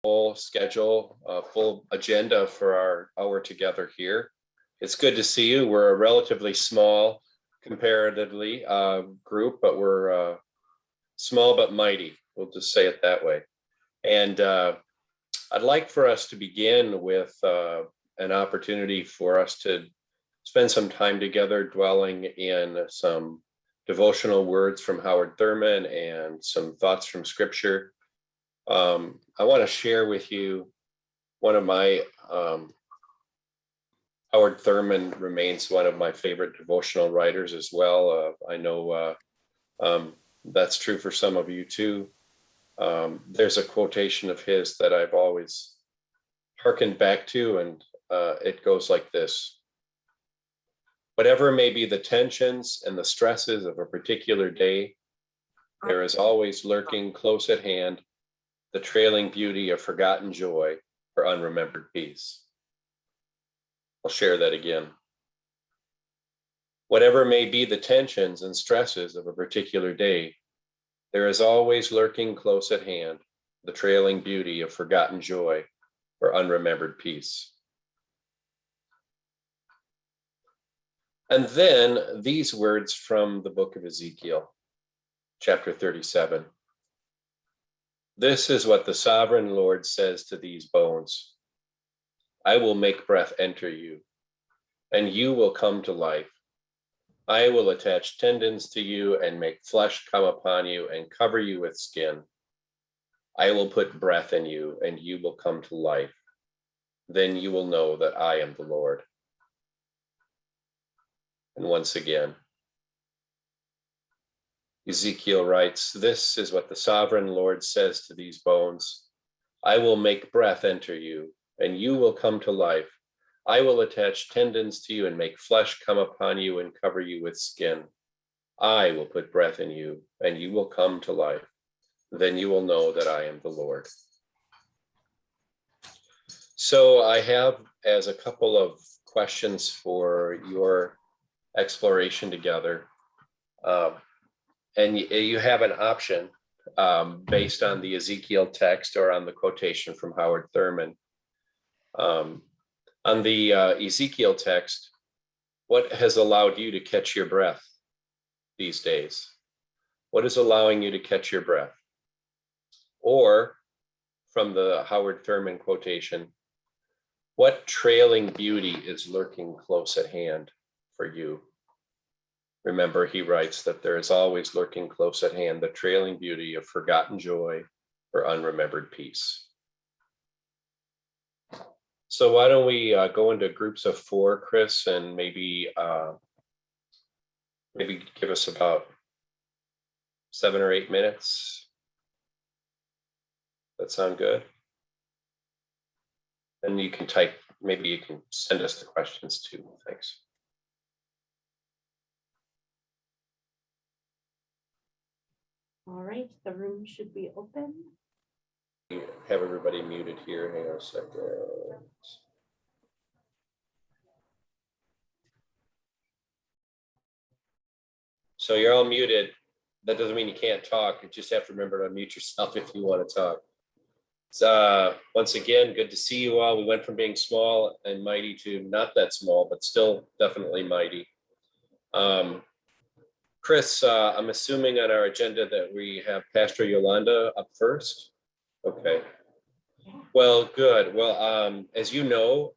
full schedule, full agenda for our hour together here. It's good to see you. We're a relatively small, comparatively, group, but we're small but mighty. We'll just say it that way. And I'd like for us to begin with an opportunity for us to spend some time together dwelling in some devotional words from Howard Thurman and some thoughts from Scripture. I want to share with you one of my, Howard Thurman remains one of my favorite devotional writers as well. I know that's true for some of you too. There's a quotation of his that I've always hearkened back to, and it goes like this: whatever may be the tensions and the stresses of a particular day, there is always lurking close at hand the trailing beauty of forgotten joy or unremembered peace. I'll share that again. Whatever may be the tensions and stresses of a particular day, there is always lurking close at hand the trailing beauty of forgotten joy or unremembered peace. And then these words from the book of Ezekiel, chapter 37. This is what the sovereign Lord says to these bones: I will make breath enter you, and you will come to life. I will attach tendons to you and make flesh come upon you and cover you with skin. I will put breath in you, and you will come to life. Then you will know that I am the Lord. And once again, Ezekiel writes, this is what the sovereign Lord says to these bones: I will make breath enter you, and you will come to life. I will attach tendons to you and make flesh come upon you and cover you with skin. I will put breath in you, and you will come to life. Then you will know that I am the Lord. So I have as a couple of questions for your exploration together. And you have an option based on the Ezekiel text or on the quotation from Howard Thurman. On the Ezekiel text, what has allowed you to catch your breath these days? What is allowing you to catch your breath? Or from the Howard Thurman quotation, what trailing beauty is lurking close at hand for you? Remember, he writes that there is always lurking close at hand the trailing beauty of forgotten joy or unremembered peace. So why don't we go into groups of 4, Chris, and maybe give us about 7 or 8 minutes. That sound good? And you can type, maybe you can send us the questions too. Thanks. All right, the room should be open. Have everybody muted here. Hang on a second. So you're all muted. That doesn't mean you can't talk. You just have to remember to mute yourself if you want to talk. So once again, good to see you all. We went from being small and mighty to not that small, but still definitely mighty. Chris, I'm assuming on our agenda that we have Pastor Yolanda up first. Okay. Well, good. Well, as you know,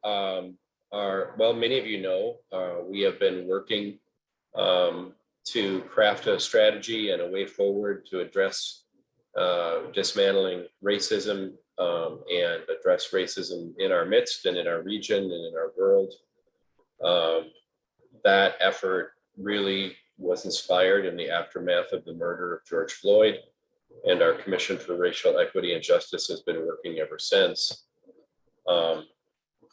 many of you know, we have been working to craft a strategy and a way forward to address dismantling racism and address racism in our midst and in our region and in our world. That effort really was inspired in the aftermath of the murder of George Floyd, and our Commission for Racial Equity and Justice has been working ever since.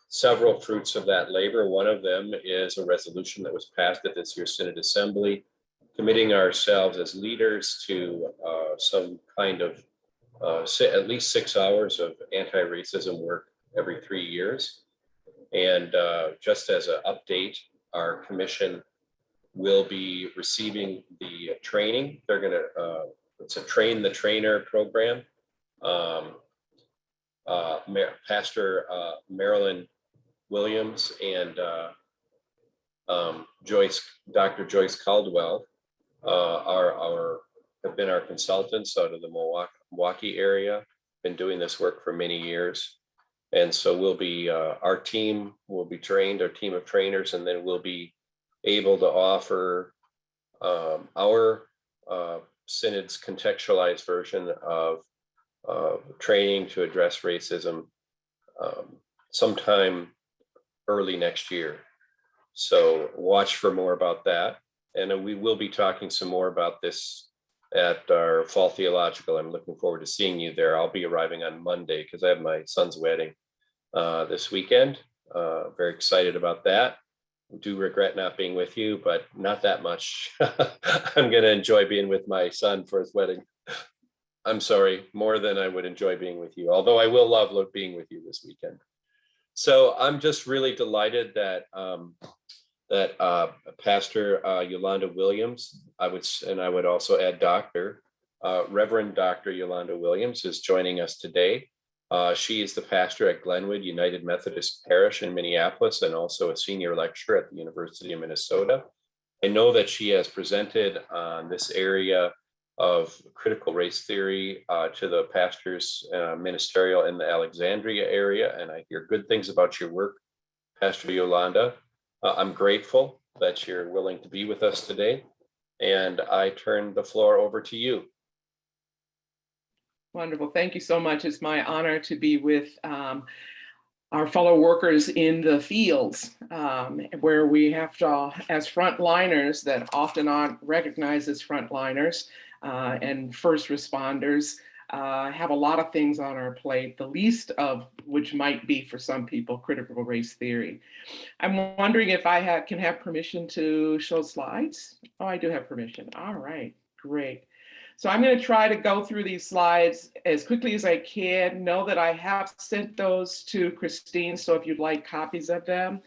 Several fruits of that labor. One of them is a resolution that was passed at this year's Synod Assembly, committing ourselves as leaders to some kind of at least 6 hours of anti-racism work every 3 years. And just as an update, our commission will be receiving the training. They're going to, it's a train the trainer program. Pastor Marilyn Williams and Dr. Joyce Caldwell have been our consultants out of the Milwaukee area, been doing this work for many years. And so our team will be trained, our team of trainers, and then we'll be able to offer our synod's contextualized version of training to address racism sometime early next year. So watch for more about that. And we will be talking some more about this at our fall theological. I'm looking forward to seeing you there. I'll be arriving on Monday because I have my son's wedding this weekend. Very excited about that. Do regret not being with you, but not that much. I'm going to enjoy being with my son for his wedding. I'm sorry, more than I would enjoy being with you, although I will love being with you this weekend. So I'm just really delighted that Pastor Yolanda Williams, I would also add Reverend Dr. Yolanda Williams is joining us today. She is the pastor at Glenwood United Methodist Parish in Minneapolis and also a senior lecturer at the University of Minnesota. I know that she has presented on this area of critical race theory to the pastors ministerial in the Alexandria area, and I hear good things about your work, Pastor Yolanda. I'm grateful that you're willing to be with us today, and I turn the floor over to you. Wonderful. Thank you so much. It's my honor to be with our fellow workers in the fields, where we have to, as frontliners that often aren't recognized as frontliners and first responders, have a lot of things on our plate, the least of which might be for some people critical race theory. I'm wondering if I can have permission to show slides. Oh, I do have permission. All right, great. So I'm going to try to go through these slides as quickly as I can. Know that I have sent those to Christine, so if you'd like copies of them,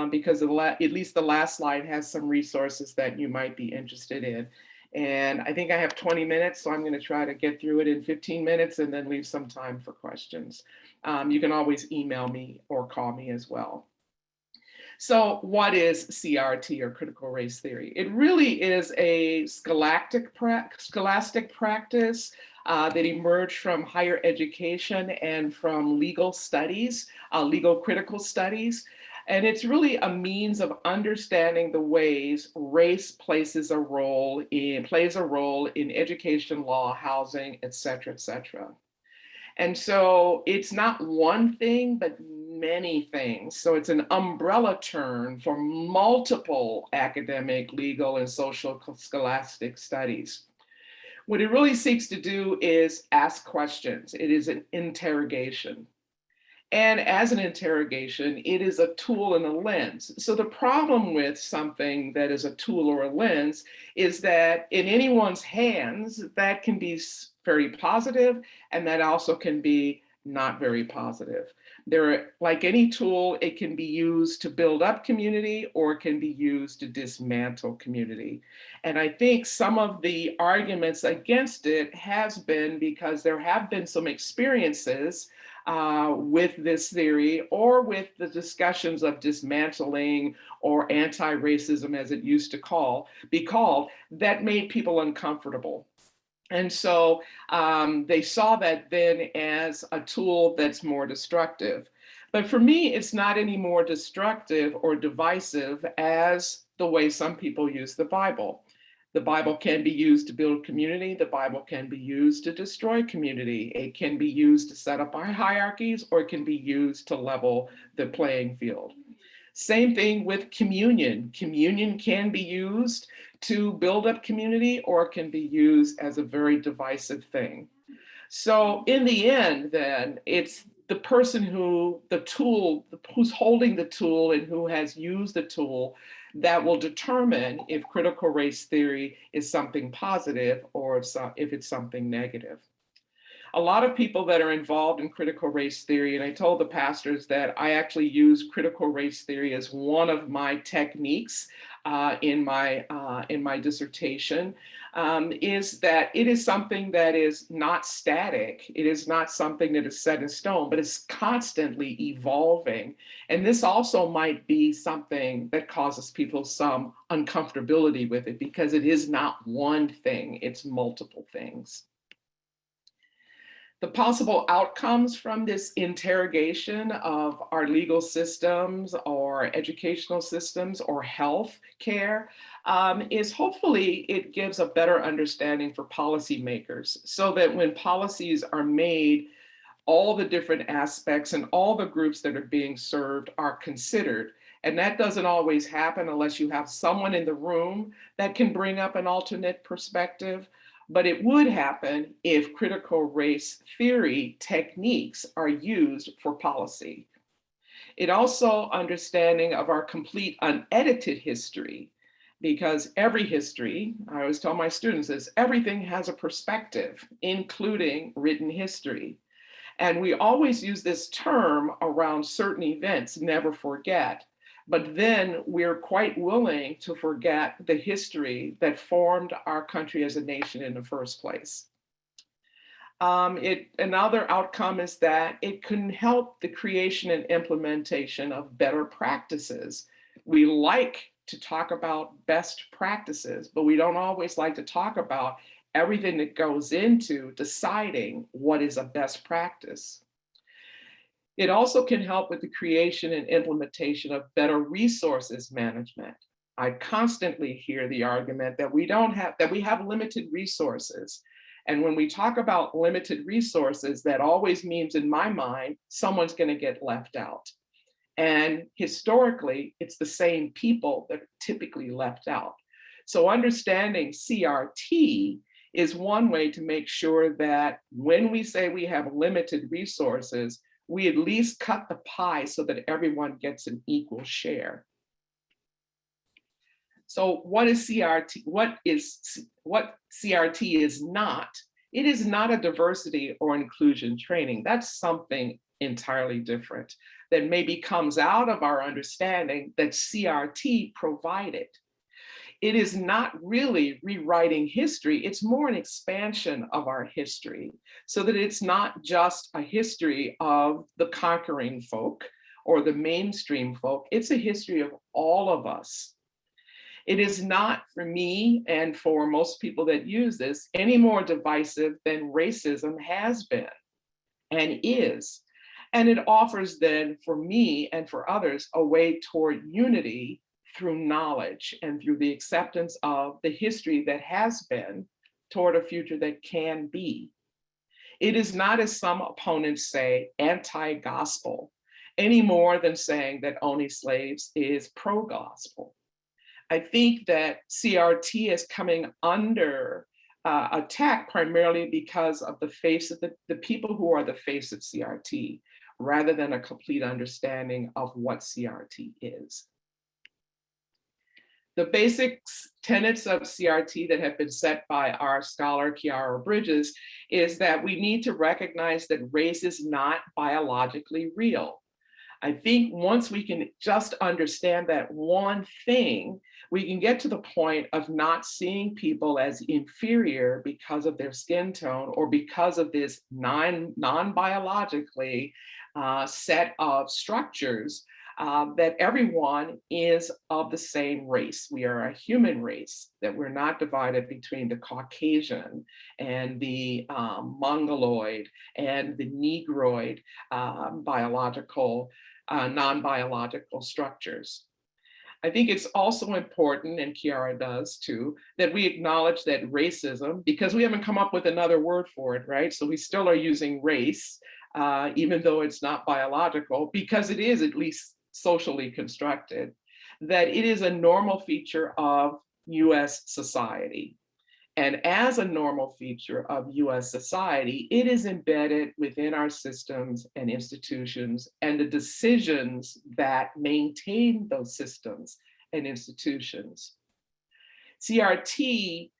because at least the last slide has some resources that you might be interested in. And I think I have 20 minutes, so I'm going to try to get through it in 15 minutes and then leave some time for questions. You can always email me or call me as well. So what is CRT, or critical race theory? It really is a scholastic practice that emerged from higher education and from legal studies, legal critical studies. And it's really a means of understanding the ways race plays a role in education, law, housing, et cetera, et cetera. And so it's not one thing, but many things. So it's an umbrella term for multiple academic, legal, and social scholastic studies. What it really seeks to do is ask questions. It is an interrogation. And as an interrogation, it is a tool and a lens. So the problem with something that is a tool or a lens is that in anyone's hands, that can be very positive, and that also can be not very positive. Like any tool, it can be used to build up community, or it can be used to dismantle community. And I think some of the arguments against it has been because there have been some experiences with this theory, or with the discussions of dismantling or anti-racism, as it used to be called, that made people uncomfortable. And so they saw that then as a tool that's more destructive. But for me, it's not any more destructive or divisive as the way some people use the Bible. The Bible can be used to build community. The Bible can be used to destroy community. It can be used to set up our hierarchies, or it can be used to level the playing field. Same thing with communion. Communion can be used to build up community, or it can be used as a very divisive thing. So in the end, then, it's the person who's holding the tool and who has used the tool that will determine if critical race theory is something positive or if it's something negative. a lot of people that are involved in critical race theory, and I told the pastors that I actually use critical race theory as one of my techniques in my dissertation, is that it is something that is not static. It is not something that is set in stone, but it's constantly evolving. And this also might be something that causes people some uncomfortability with it because it is not one thing, it's multiple things. The possible outcomes from this interrogation of our legal systems or educational systems or health care is hopefully it gives a better understanding for policymakers so that when policies are made, all the different aspects and all the groups that are being served are considered. And that doesn't always happen unless you have someone in the room that can bring up an alternate perspective. But it would happen if critical race theory techniques are used for policy. It also understanding of our complete unedited history, because every history, I always tell my students is everything has a perspective, including written history. And we always use this term around certain events, never forget. But then we're quite willing to forget the history that formed our country as a nation in the first place. Another outcome is that it can help the creation and implementation of better practices. We like to talk about best practices, but we don't always like to talk about everything that goes into deciding what is a best practice. It also can help with the creation and implementation of better resources management. I constantly hear the argument that we have limited resources. And when we talk about limited resources, that always means in my mind, someone's going to get left out. And historically, it's the same people that are typically left out. So understanding CRT is one way to make sure that when we say we have limited resources, we at least cut the pie so that everyone gets an equal share. So what is CRT? What CRT is not? It is not a diversity or inclusion training. That's something entirely different that maybe comes out of our understanding that CRT provided. It is not really rewriting history, it's more an expansion of our history so that it's not just a history of the conquering folk or the mainstream folk, it's a history of all of us. It is not for me and for most people that use this any more divisive than racism has been and is. And it offers then for me and for others a way toward unity through knowledge and through the acceptance of the history that has been toward a future that can be. It is not, as some opponents say, anti-gospel, any more than saying that owning slaves is pro-gospel. I think that CRT is coming under attack primarily because of the face of the people who are the face of CRT, rather than a complete understanding of what CRT is. The basic tenets of CRT that have been set by our scholar, Kiara Bridges, is that we need to recognize that race is not biologically real. I think once we can just understand that one thing, we can get to the point of not seeing people as inferior because of their skin tone or because of this non-biologically set of structures, that everyone is of the same race. We are a human race, that we're not divided between the Caucasian and the Mongoloid and the Negroid biological, non-biological structures. I think it's also important, and Kiara does too, that we acknowledge that racism, because we haven't come up with another word for it, right? So we still are using race, even though it's not biological, because it is at least socially constructed, that it is a normal feature of US society. And as a normal feature of US society, it is embedded within our systems and institutions and the decisions that maintain those systems and institutions. CRT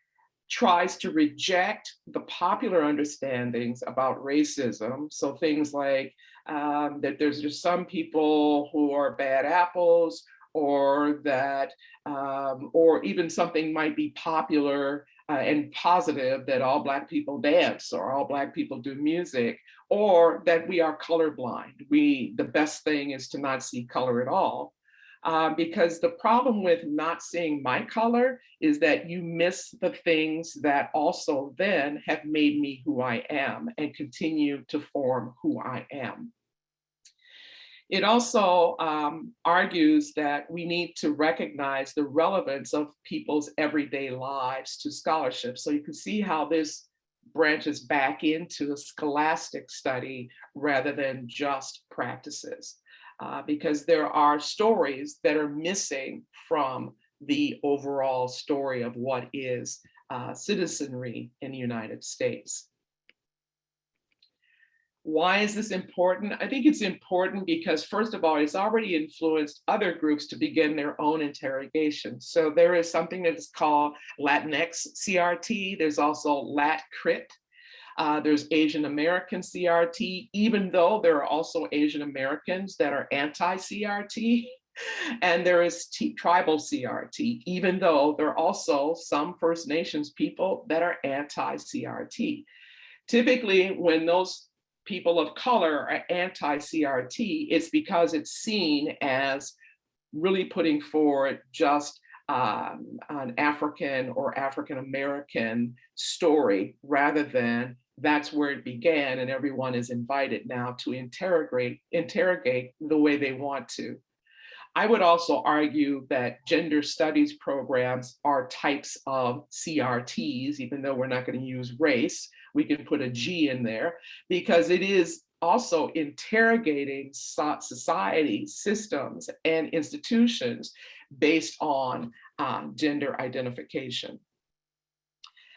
tries to reject the popular understandings about racism. So things like that there's just some people who are bad apples, or that, or even something might be popular and positive that all Black people dance or all Black people do music, or that we are colorblind. The best thing is to not see color at all. Because the problem with not seeing my color is that you miss the things that also then have made me who I am and continue to form who I am. It also argues that we need to recognize the relevance of people's everyday lives to scholarship. So you can see how this branches back into a scholastic study rather than just practices. Because there are stories that are missing from the overall story of what is citizenry in the United States. Why is this important? I think it's important because, first of all, it's already influenced other groups to begin their own interrogation. So there is something that is called Latinx CRT. There's also Lat Crit. There's Asian American CRT, even though there are also Asian Americans that are anti-CRT. And there is tribal CRT, even though there are also some First Nations people that are anti-CRT. Typically, when those people of color are anti-CRT, it's because it's seen as really putting forward just an African or African American story, rather than that's where it began and everyone is invited now to interrogate the way they want to. I would also argue that gender studies programs are types of CRTs, even though we're not going to use race. We can put a G in there because it is also interrogating society, systems, and institutions based on gender identification.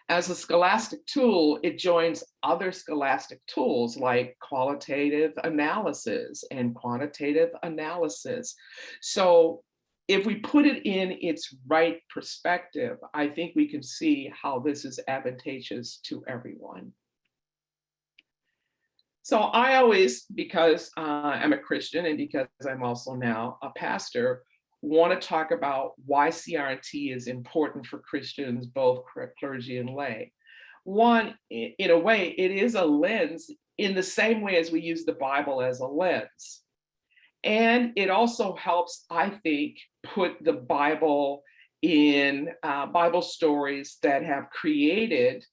As a scholastic tool, it joins other scholastic tools like qualitative analysis and quantitative analysis. So if we put it in its right perspective, I think we can see how this is advantageous to everyone. So I always, because I'm a Christian and because I'm also now a pastor, want to talk about why CRT is important for Christians, both clergy and lay. One, in a way, it is a lens in the same way as we use the Bible as a lens. And it also helps, I think, put the Bible in Bible stories that have created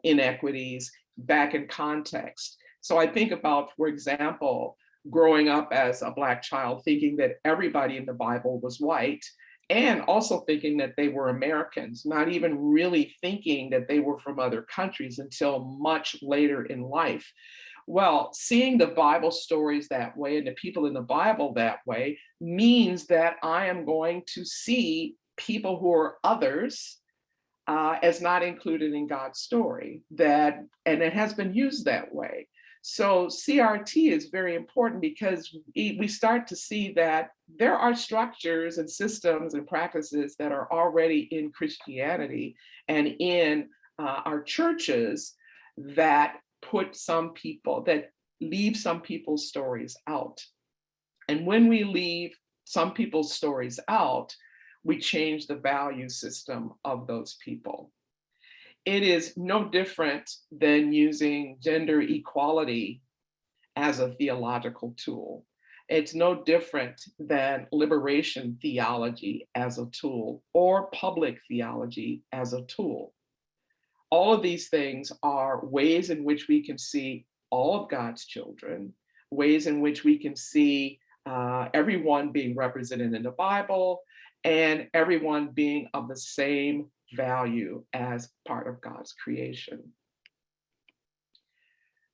inequities back in context. So I think about, for example, growing up as a Black child, thinking that everybody in the Bible was white, and also thinking that they were Americans, not even really thinking that they were from other countries until much later in life. Well, seeing the Bible stories that way and the people in the Bible that way means that I am going to see people who are others as not included in God's story, and it has been used that way. So CRT is very important because we start to see that there are structures and systems and practices that are already in Christianity and in our churches that leave some people's stories out. And when we leave some people's stories out, we change the value system of those people. It is no different than using gender equality as a theological tool. It's no different than liberation theology as a tool or public theology as a tool. All of these things are ways in which we can see all of God's children, ways in which we can see everyone being represented in the Bible, and everyone being of the same value as part of God's creation.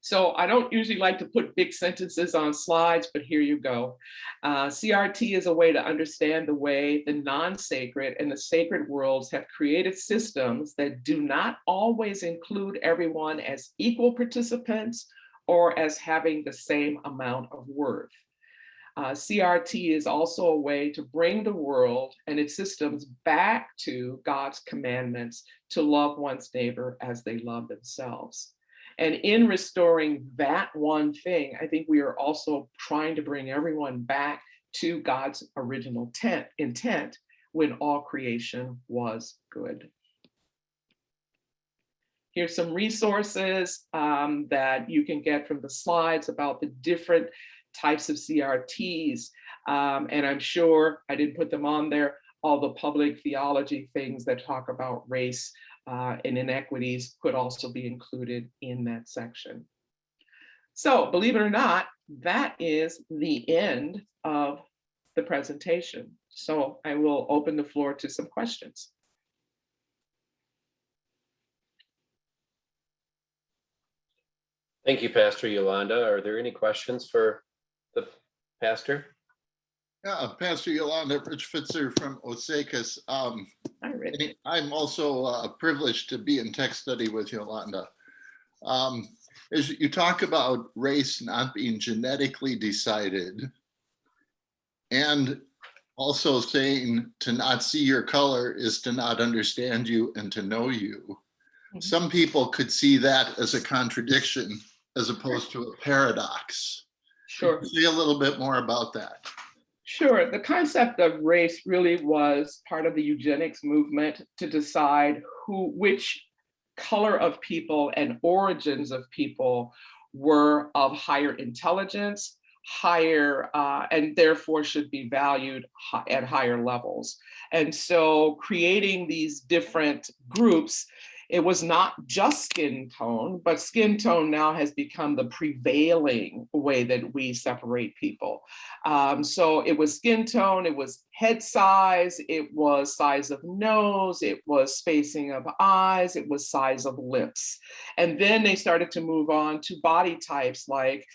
So I don't usually like to put big sentences on slides, but here you go. CRT is a way to understand the way the non-sacred and the sacred worlds have created systems that do not always include everyone as equal participants or as having the same amount of worth. CRT is also a way to bring the world and its systems back to God's commandments to love one's neighbor as they love themselves. And in restoring that one thing, I think we are also trying to bring everyone back to God's original intent when all creation was good. Here's some resources that you can get from the slides about the different types of CRTs. And I'm sure I didn't put them on there, all the public theology things that talk about race and inequities could also be included in that section. So believe it or not, that is the end of the presentation. So I will open the floor to some questions. Thank you, Pastor Yolanda. Are there any questions for the pastor? Yeah, Pastor Yolanda, Rich Fitzer from Osakas. Hi, Rich. I'm also privileged to be in tech study with Yolanda. As you talk about race not being genetically decided, and also saying to not see your color is to not understand you and to know you. Mhm. Some people could see that as a contradiction as opposed to a paradox. Sure. Could you say a little bit more about that? Sure. The concept of race really was part of the eugenics movement to decide which color of people and origins of people were of higher intelligence, higher, and therefore should be valued at higher levels. And so creating these different groups, it was not just skin tone, but skin tone now has become the prevailing way that we separate people. So it was skin tone, it was head size, it was size of nose, it was spacing of eyes, it was size of lips. And then they started to move on to body types like,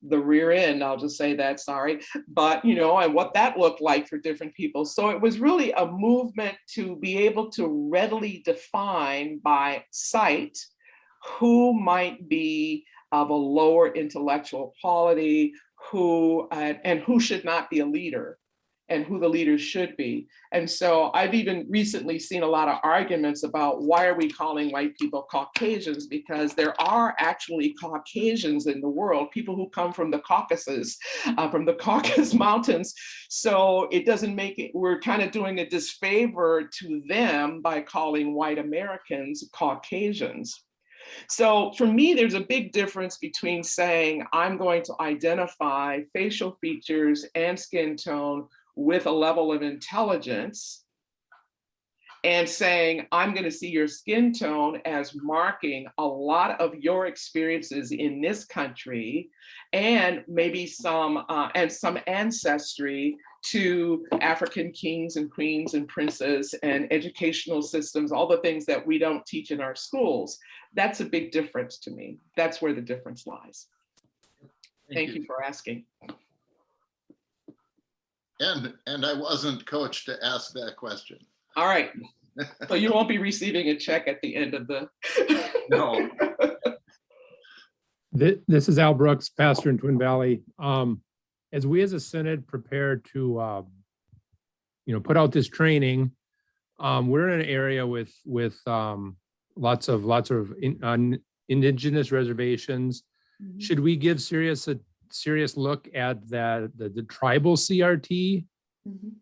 the rear end, I'll just say that, sorry, but and what that looked like for different people. So it was really a movement to be able to readily define by sight who might be of a lower intellectual quality, and who should not be a leader, and who the leaders should be. And so I've even recently seen a lot of arguments about why are we calling white people Caucasians, because there are actually Caucasians in the world, people who come from the Caucasus, from the Caucasus Mountains. So it doesn't make it, we're kind of doing a disfavor to them by calling white Americans Caucasians. So for me, there's a big difference between saying I'm going to identify facial features and skin tone with a level of intelligence and saying, I'm going to see your skin tone as marking a lot of your experiences in this country and maybe some ancestry to African kings and queens and princes and educational systems, all the things that we don't teach in our schools. That's a big difference to me. That's where the difference lies. Thank you for asking. And I wasn't coached to ask that question. All right. So you won't be receiving a check at the end of the. No. This is Al Brooks, pastor in Twin Valley. As we as a synod prepare to, put out this training, we're in an area with lots of indigenous reservations. Mhm. Should we give a serious look at the tribal CRT? Mhm.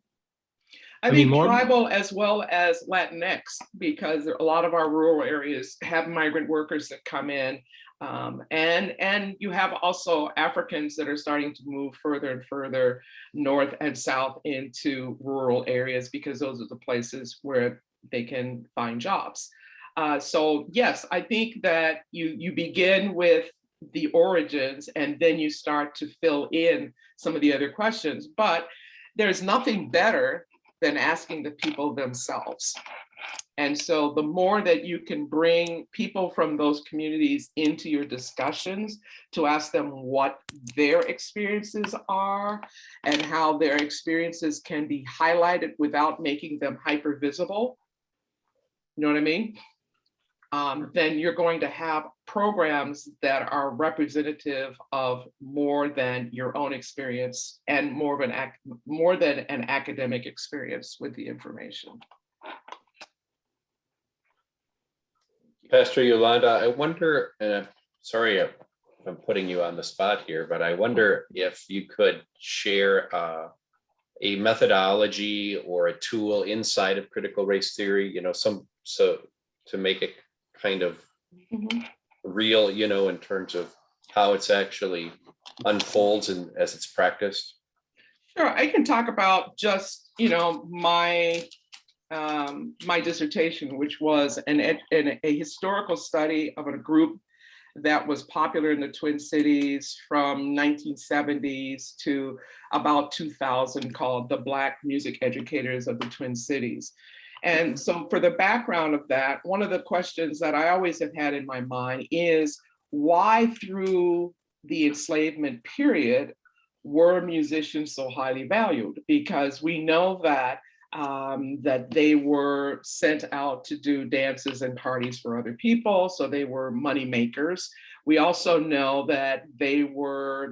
I think more tribal as well as Latinx, because a lot of our rural areas have migrant workers that come in. And you have also Africans that are starting to move further and further north and south into rural areas, because those are the places where they can find jobs. So yes, I think that you begin with the origins and then you start to fill in some of the other questions, but there's nothing better than asking the people themselves. And so the more that you can bring people from those communities into your discussions to ask them what their experiences are and how their experiences can be highlighted without making them hyper visible. You know what I mean? then you're going to have programs that are representative of more than your own experience and more than an academic experience with the information. Pastor Yolanda, I wonder, and I'm sorry if I'm putting you on the spot here, but I wonder if you could share a methodology or a tool inside of critical race theory, so to make it kind of real, in terms of how it's actually unfolds and as it's practiced. Sure, I can talk about just, my dissertation, which was a historical study of a group that was popular in the Twin Cities from 1970s to about 2000, called the Black Music Educators of the Twin Cities. And so for the background of that, one of the questions that I always have had in my mind is, why through the enslavement period were musicians so highly valued? Because we know that they were sent out to do dances and parties for other people, so they were money makers. We also know that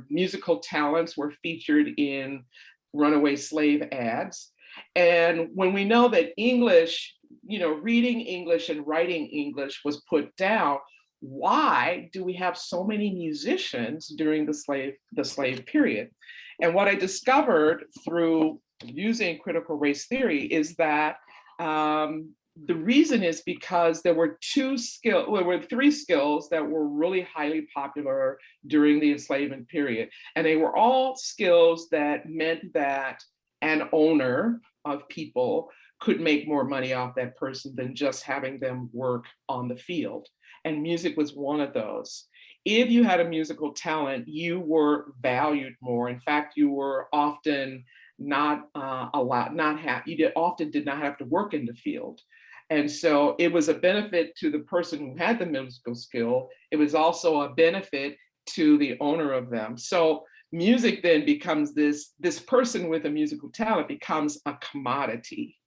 musical talents were featured in runaway slave ads. And when we know that English, reading English and writing English was put down, why do we have so many musicians during the slave period? And what I discovered through using critical race theory is that the reason is because there were three skills that were really highly popular during the enslavement period. And they were all skills that meant that an owner of people could make more money off that person than just having them work on the field. And music was one of those. If you had a musical talent, you were valued more. In fact, you were often not often did not have to work in the field. And so it was a benefit to the person who had the musical skill. It was also a benefit to the owner of them. So music then becomes this person with a musical talent becomes a commodity.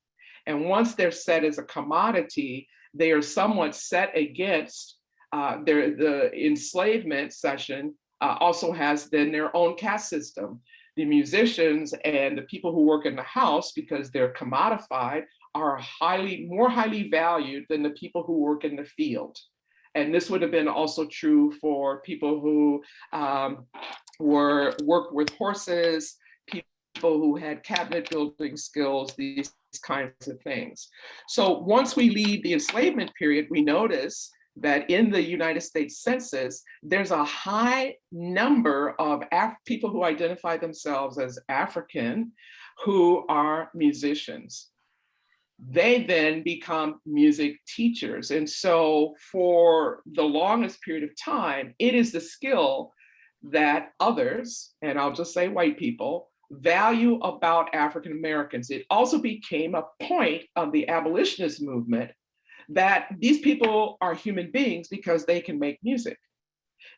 And once they're set as a commodity, they are somewhat set against the enslavement session also has then their own caste system. The musicians and the people who work in the house, because they're commodified, are more highly valued than the people who work in the field. And this would have been also true for people who worked with horses, people who had cabinet building skills, these kinds of things. So once we leave the enslavement period, we notice that in the United States Census, there's a high number of people who identify themselves as African who are musicians. They then become music teachers. And so for the longest period of time, it is the skill that others, and I'll just say white people, value about African Americans. It also became a point of the abolitionist movement that these people are human beings because they can make music.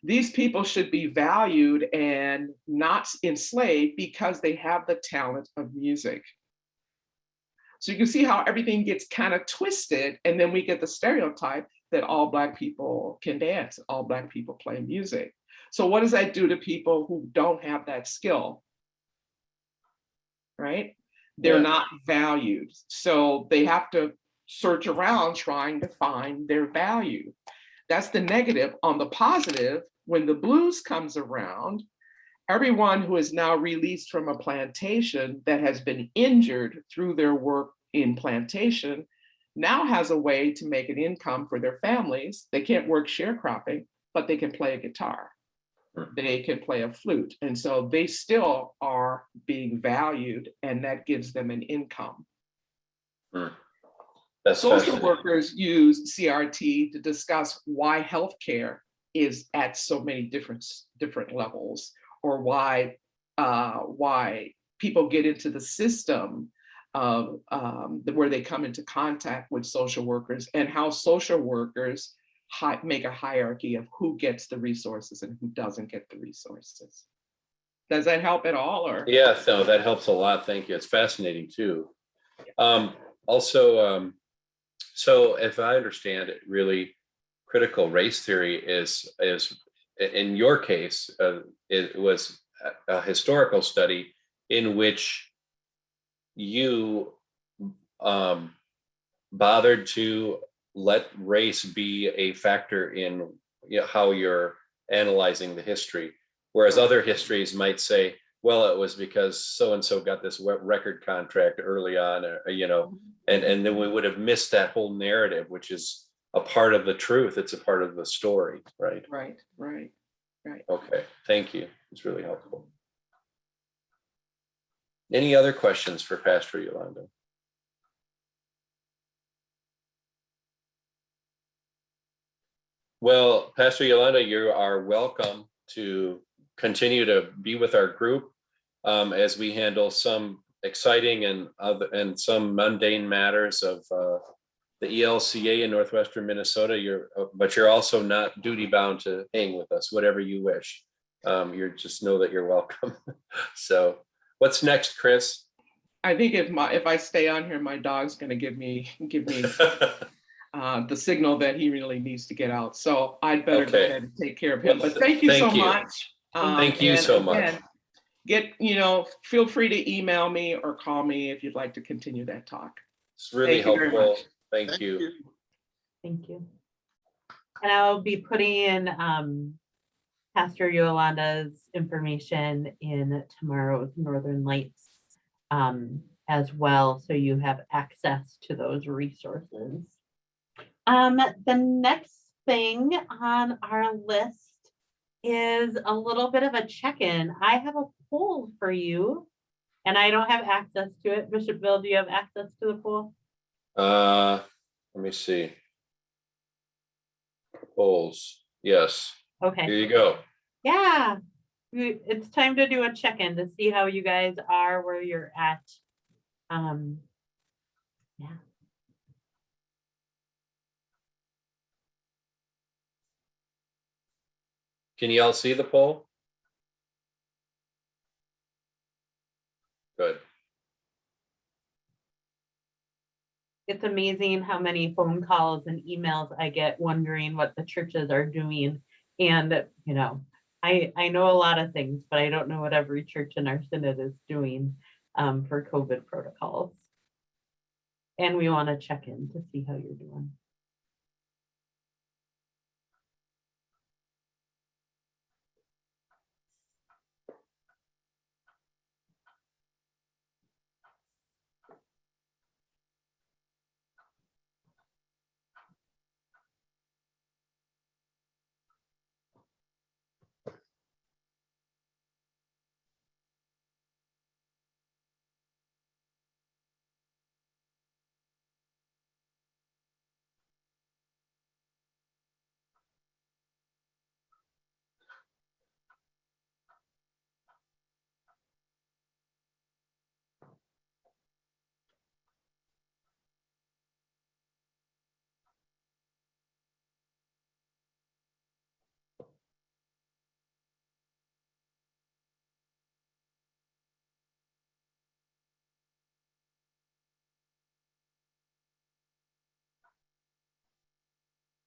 These people should be valued and not enslaved because they have the talent of music. So you can see how everything gets kind of twisted, and then we get the stereotype that all Black people can dance, all Black people play music. So what does that do to people who don't have that skill? Right? They're not valued. So they have to search around trying to find their value. That's the negative. On the positive, when the blues comes around, everyone who is now released from a plantation that has been injured through their work in plantation now has a way to make an income for their families. They can't work sharecropping, but they can play a guitar. They can play a flute. And so they still are being valued, and that gives them an income. Social workers use CRT to discuss why healthcare is at so many different levels, or why people get into the system of where they come into contact with social workers, and how social workers make a hierarchy of who gets the resources and who doesn't get the resources. Does that help at all? Or yeah, no, that helps a lot. Thank you. It's fascinating too. So if I understand it, really, critical race theory is in your case, it was a historical study in which you bothered to let race be a factor in how you're analyzing the history. Whereas other histories might say, well, it was because so-and-so got this record contract early on, and then we would have missed that whole narrative, which is a part of the truth. It's a part of the story, right? Right. Okay, thank you. It's really helpful. Any other questions for Pastor Yolanda? Well, Pastor Yolanda, you are welcome to continue to be with our group as we handle some exciting and some mundane matters of the ELCA in Northwestern Minnesota. But you're also not duty bound to hang with us, whatever you wish. You just know that you're welcome. So what's next, Chris? I think if I stay on here, my dog's going to give me the signal that he really needs to get out. So I'd better go ahead and take care of him. But thank you so much. Thank you so much. Feel free to email me or call me if you'd like to continue that talk. It's really Thank you very helpful. much. Thank you. Thank you. And I'll be putting in Pastor Yolanda's information in tomorrow's Northern Lights as well, so you have access to those resources. The next thing on our list is a little bit of a check-in. I have a poll for you, and I don't have access to it. Bishop Bill, do you have access to the poll? Let me see. Polls. Yes. Okay. Here you go. Yeah. It's time to do a check-in to see how you guys are, where you're at. Yeah. Can you all see the poll? Good. It's amazing how many phone calls and emails I get wondering what the churches are doing. And, I know a lot of things, but I don't know what every church in our synod is doing for COVID protocols. And we want to check in to see how you're doing.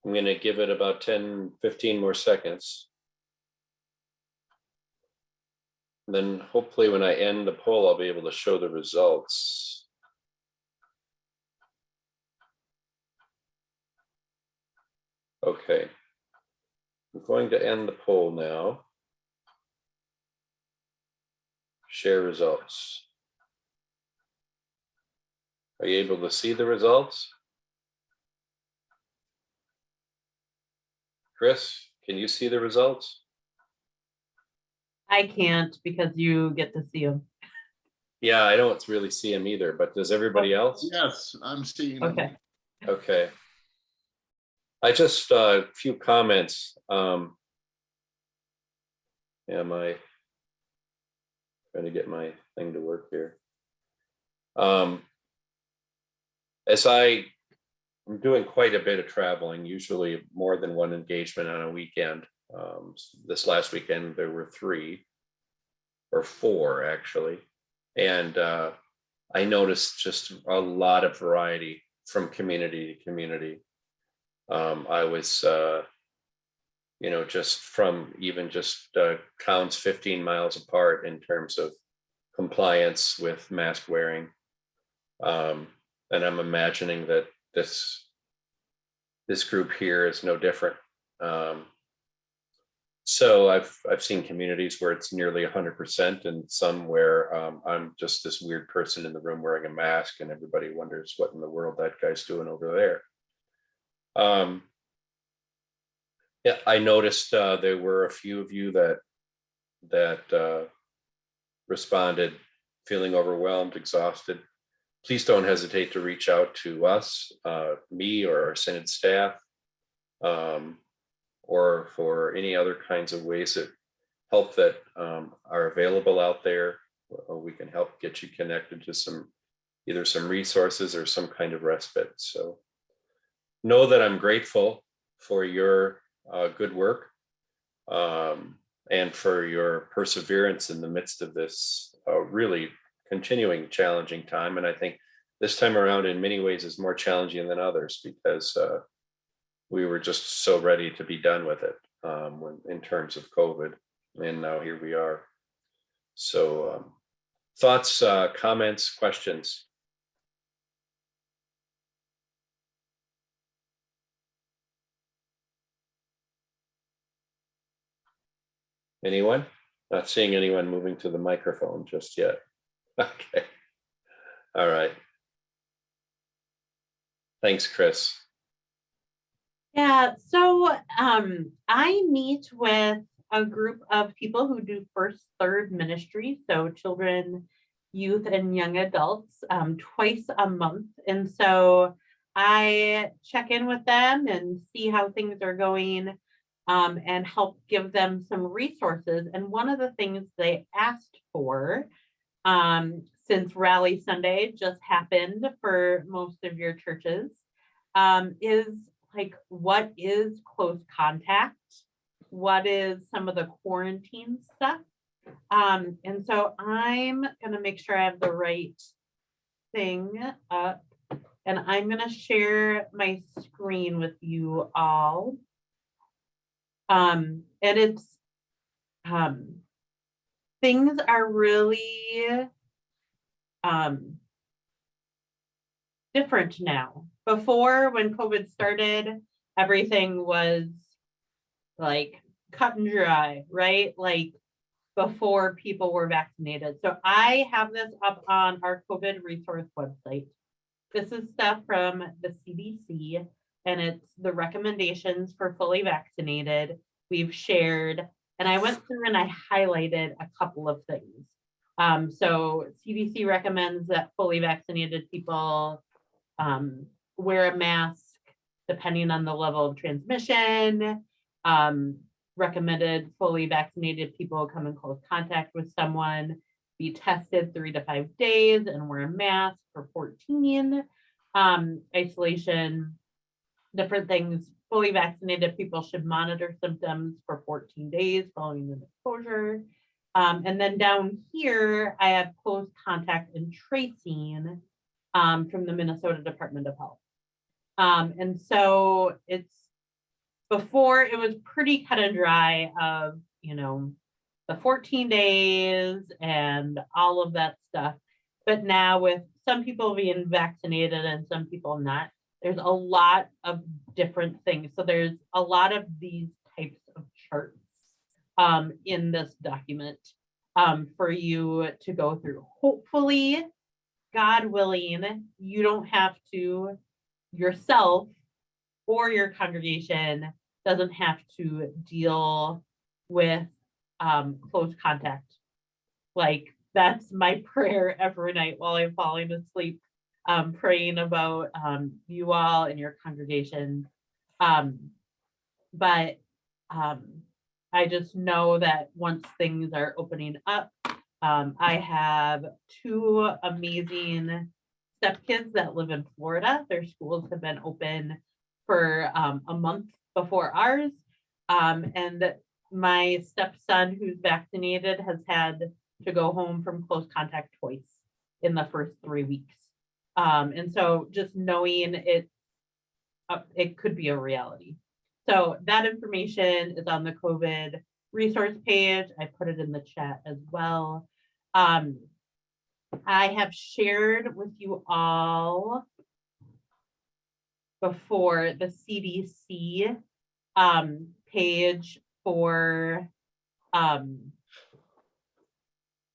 I'm going to give it about 10, 15 more seconds. And then hopefully when I end the poll, I'll be able to show the results. Okay. I'm going to end the poll now. Share results. Are you able to see the results? Chris, can you see the results? I can't because you get to see them. Yeah, I don't really see them either, but does everybody else? Yes, I'm seeing them. Okay. Okay. I just a few comments. Am I trying to get my thing to work here? As I'm doing quite a bit of traveling, usually more than one engagement on a weekend. This last weekend, there were 3 or 4 actually. And I noticed just a lot of variety from community to community. I was, just from even just towns 15 miles apart in terms of compliance with mask wearing. And I'm imagining that this group here is no different. So I've seen communities where it's nearly 100%, and some where I'm just this weird person in the room wearing a mask, and everybody wonders what in the world that guy's doing over there. Yeah, I noticed there were a few of you that responded feeling overwhelmed, exhausted. Please don't hesitate to reach out to us, me or our Synod staff, or for any other kinds of ways of help that are available out there. We can help get you connected to either some resources or some kind of respite. So know that I'm grateful for your good work, and for your perseverance in the midst of this really continuing challenging time. And I think this time around in many ways is more challenging than others, because we were just so ready to be done with it in terms of COVID, and now here we are. So thoughts, comments, questions? Anyone? Not seeing anyone moving to the microphone just yet. Okay. All right. Thanks, Chris. Yeah, so I meet with a group of people who do first, third ministry, so children, youth, and young adults twice a month. And so I check in with them and see how things are going, and help give them some resources. And one of the things they asked for, since Rally Sunday just happened for most of your churches, is like, what is close contact? What is some of the quarantine stuff? And so I'm gonna make sure I have the right thing up, and I'm gonna share my screen with you all. And it's things are really different now. Before, when COVID started, everything was like cut and dry, right? Like before people were vaccinated. So I have this up on our COVID resource website. This is stuff from the CDC, and it's the recommendations for fully vaccinated. We've shared, and I went through and I highlighted a couple of things. So CDC recommends that fully vaccinated people wear a mask depending on the level of transmission. Recommended fully vaccinated people come in close contact with someone be tested 3 to 5 days and wear a mask for 14. Isolation, different things. Fully vaccinated people should monitor symptoms for 14 days following an exposure. And then down here, I have close contact and tracing from the Minnesota Department of Health. And so it's, before it was pretty cut and dry of, the 14 days and all of that stuff. But now with some people being vaccinated and some people not, there's a lot of different things. So there's a lot of these types of charts in this document for you to go through. Hopefully, God willing, you don't have to, yourself or your congregation doesn't have to deal with close contact. Like, that's my prayer every night while I'm falling asleep, praying about you all and your congregation. But I just know that once things are opening up, I have 2 amazing stepkids that live in Florida. Their schools have been open for a month before ours. And my stepson, who's vaccinated, has had to go home from close contact twice in the first 3 weeks. And so just knowing it's it could be a reality. So that information is on the COVID resource page. I put it in the chat as well. I have shared with you all before the CDC page for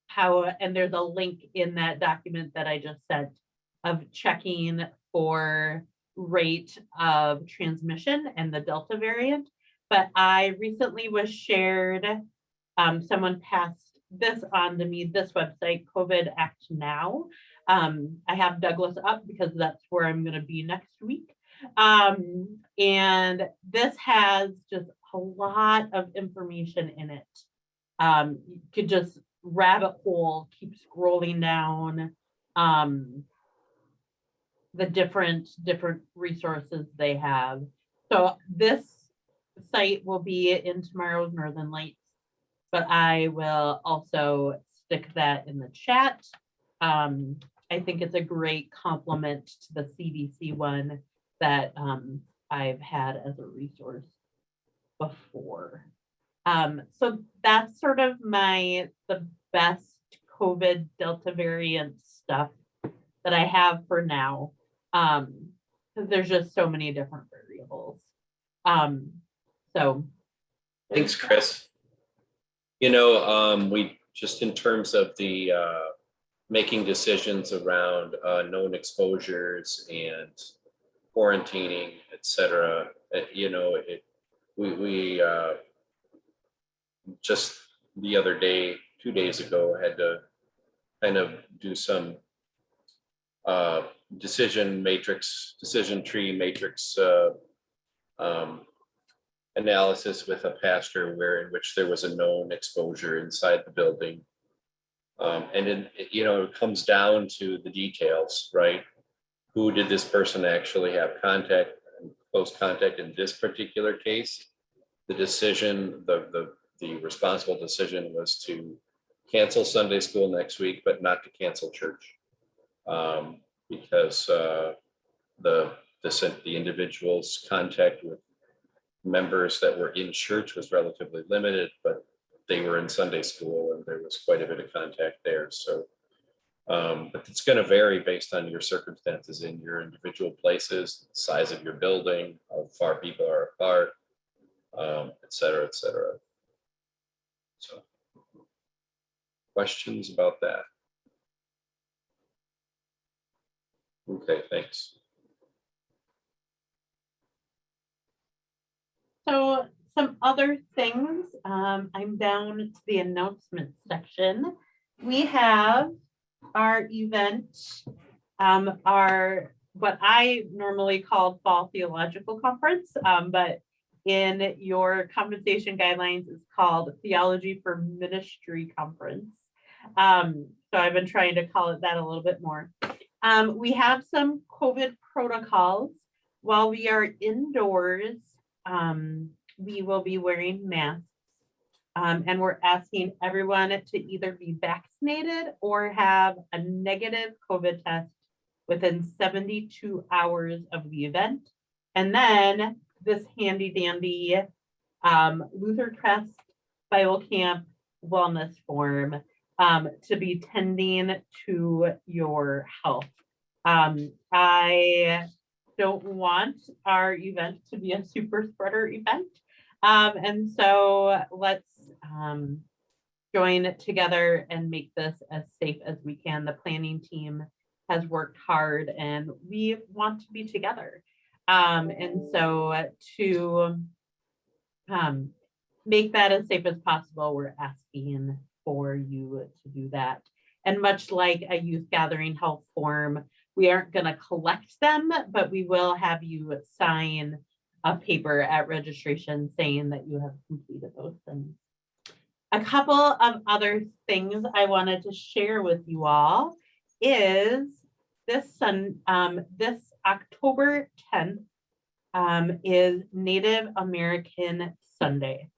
how, and there's a link in that document that I just sent of checking for rate of transmission and the Delta variant. But I recently was shared, someone passed this on to me, this website, COVID Act Now. I have Douglas up because that's where I'm going to be next week. And this has just a lot of information in it. You could just rabbit hole, keep scrolling down the different resources they have. So this site will be in tomorrow's Northern Lights, but I will also stick that in the chat. I think it's a great complement to the CDC one that I've had as a resource before. So that's sort of the best COVID Delta variant stuff that I have for now. Because there's just so many different variables. So Thanks, Chris. You know, we just in terms of the making decisions around known exposures and quarantining, et cetera, you know, we just the other day, 2 days ago, had to kind of do some decision tree matrix analysis with a pastor in which there was a known exposure inside the building. And then, you know, it comes down to the details, right? Who did this person actually have close contact in this particular case? The decision, the responsible decision was to cancel Sunday school next week, but not to cancel church. Because the individual's contact with members that were in church was relatively limited, but they were in Sunday school and there was quite a bit of contact there. So, but it's going to vary based on your circumstances in your individual places, size of your building, how far people are apart, et cetera, et cetera. So, questions about that? Okay, thanks. So some other things, I'm down to the announcement section. We have our event, our what I normally call Fall Theological Conference, but in your compensation guidelines is called Theology for Ministry Conference. So I've been trying to call it that a little bit more. We have some COVID protocols. While we are indoors, we will be wearing masks, and we're asking everyone to either be vaccinated or have a negative COVID test within 72 hours of the event. And then this handy dandy Luther Crest Bible Camp wellness form to be tending to your health. I don't want our event to be a super spreader event. And so let's join together and make this as safe as we can. The planning team has worked hard and we want to be together. And so to make that as safe as possible, we're asking for you to do that. And much like a youth gathering health form, we aren't going to collect them, but we will have you sign a paper at registration saying that you have completed those things. A couple of other things I wanted to share with you all is this October 10th is Native American Sunday.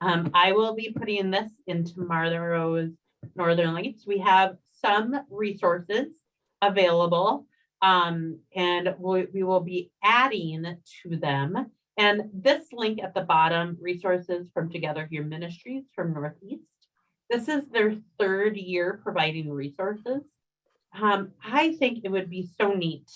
I will be putting this into tomorrow's Northern Lights. We have some resources available. And we will be adding to them. And this link at the bottom, resources from Together Here Ministries from Northeast. This is their 3rd year providing resources. I think it would be so neat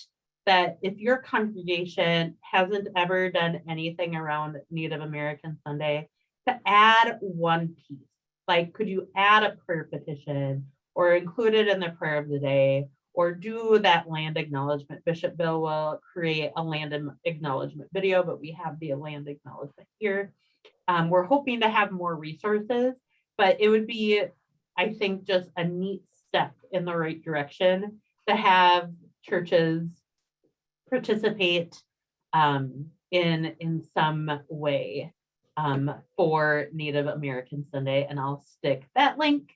that if your congregation hasn't ever done anything around Native American Sunday, to add one piece. Like, could you add a prayer petition or include it in the prayer of the day, or do that land acknowledgement? Bishop Bill will create a land acknowledgement video, but we have the land acknowledgement here. We're hoping to have more resources, but it would be, I think, just a neat step in the right direction to have churches participate in some way for Native American Sunday. And I'll stick that link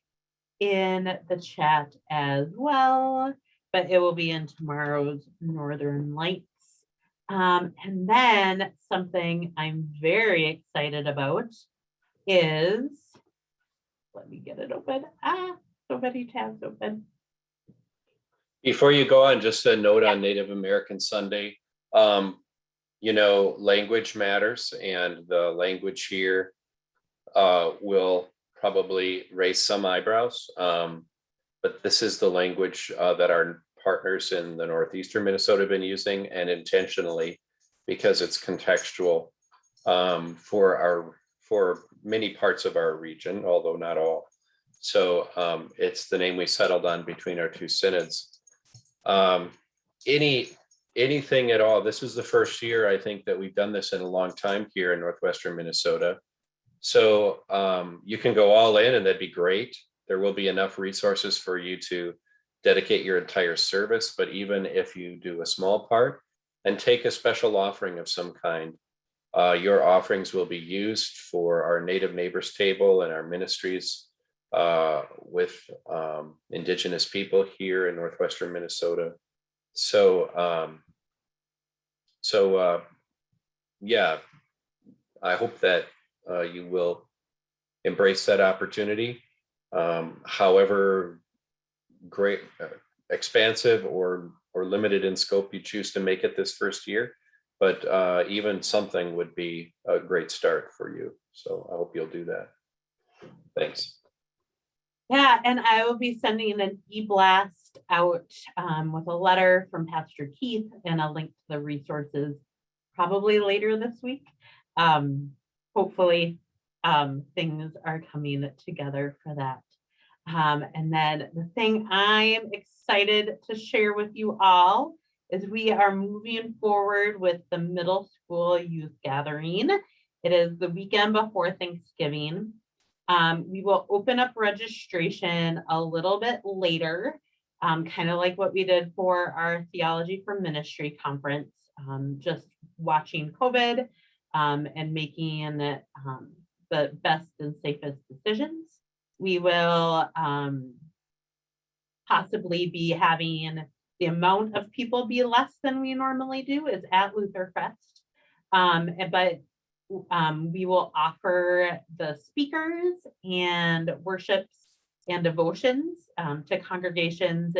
in the chat as well, but it will be in tomorrow's Northern Lights. And then something I'm very excited about is, let me get it open. So many tabs open. Before you go on, just a note on Native American Sunday. You know, language matters, and the language here will probably raise some eyebrows. But this is the language that our partners in the Northeastern Minnesota have been using, and intentionally, because it's contextual for many parts of our region, although not all. So it's the name we settled on between our 2 synods. Anything at all. This is the first year, I think, that we've done this in a long time here in Northwestern Minnesota. So you can go all in, and that'd be great. There will be enough resources for you to dedicate your entire service, but even if you do a small part and take a special offering of some kind, your offerings will be used for our Native Neighbors Table and our ministries with Indigenous people here in Northwestern Minnesota. So, yeah, I hope that you will embrace that opportunity, however great, expansive or limited in scope you choose to make it this first year. But even something would be a great start for you. So I hope you'll do that. Thanks. Yeah, and I will be sending an e-blast out with a letter from Pastor Keith and a link to the resources probably later this week. Hopefully things are coming together for that. And then the thing I am excited to share with you all is we are moving forward with the middle school youth gathering. It is the weekend before Thanksgiving. We will open up registration a little bit later, kind of like what we did for our Theology for Ministry conference, just watching COVID and making the best and safest decisions. We will possibly be having the amount of people be less than we normally do is at Lutherfest, but we will offer the speakers and worships and devotions to congregations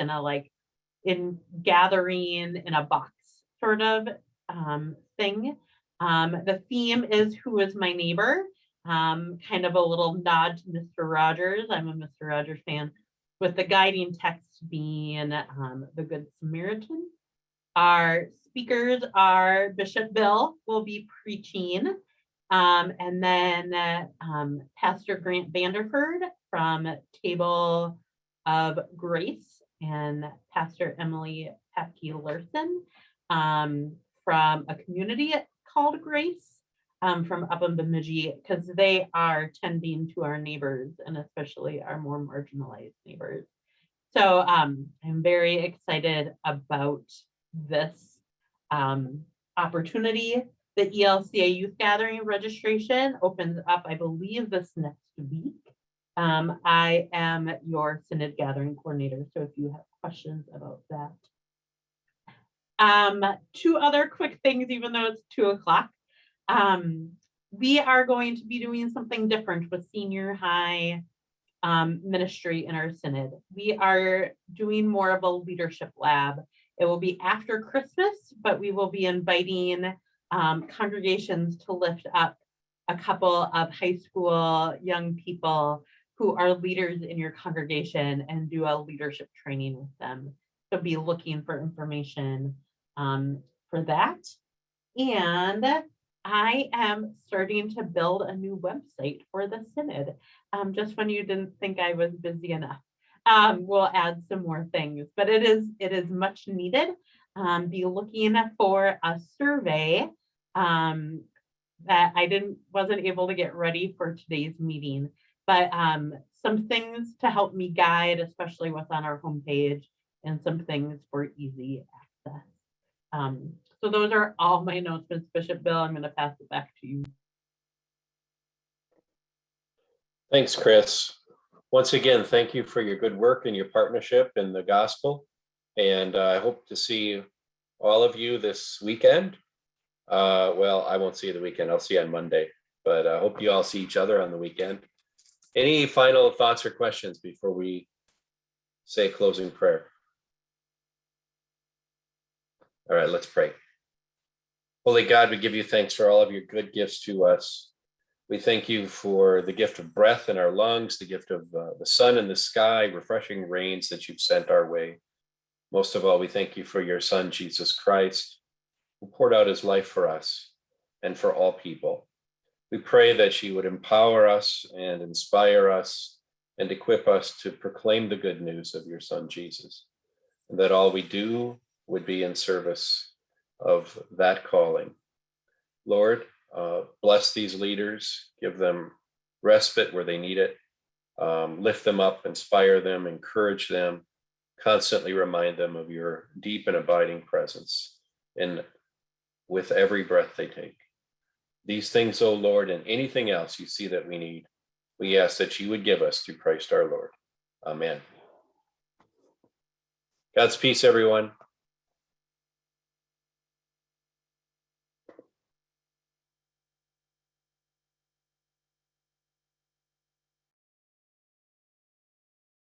in gathering in a box sort of thing. The theme is Who is My Neighbor? Kind of a little nod to Mr. Rogers. I'm a Mr. Rogers fan, with the guiding text being the Good Samaritan. Our speakers are Bishop Bill will be preaching. And then Pastor Grant Vanderford from Table of Grace and Pastor Emily Papke Larson from a community called Grace from up in Bemidji, because they are tending to our neighbors and especially our more marginalized neighbors. So I'm very excited about this opportunity. The ELCA Youth Gathering registration opens up, I believe, this next week. I am your Synod Gathering Coordinator, so if you have questions about that. 2 other quick things, even though it's 2 o'clock. We are going to be doing something different with senior high ministry in our Synod. We are doing more of a leadership lab. It will be after Christmas, but we will be inviting congregations to lift up a couple of high school young people who are leaders in your congregation and do a leadership training with them. So be looking for information for that. And I am starting to build a new website for the synod. Just when you didn't think I was busy enough. We'll add some more things, but it is much needed. Be looking for a survey that I wasn't able to get ready for today's meeting, but some things to help me guide, especially what's on our homepage, and some things for easy access. So those are all my announcements, Bishop Bill. I'm going to pass it back to you. Thanks, Chris. Once again, thank you for your good work and your partnership in the gospel. And I hope to see all of you this weekend. Well, I won't see you the weekend. I'll see you on Monday, but I hope you all see each other on the weekend. Any final thoughts or questions before we say closing prayer? All right, let's pray. Holy God, we give you thanks for all of your good gifts to us. We thank you for the gift of breath in our lungs, the gift of the sun in the sky, refreshing rains that you've sent our way. Most of all, we thank you for your Son, Jesus Christ, who poured out his life for us and for all people. We pray that you would empower us and inspire us and equip us to proclaim the good news of your Son, Jesus, and that all we do would be in service of that calling. Lord, bless these leaders, give them respite where they need it, lift them up, inspire them, encourage them, constantly remind them of your deep and abiding presence and with every breath they take. These things, O Lord, and anything else you see that we need, we ask that you would give us through Christ our Lord. Amen. God's peace, everyone.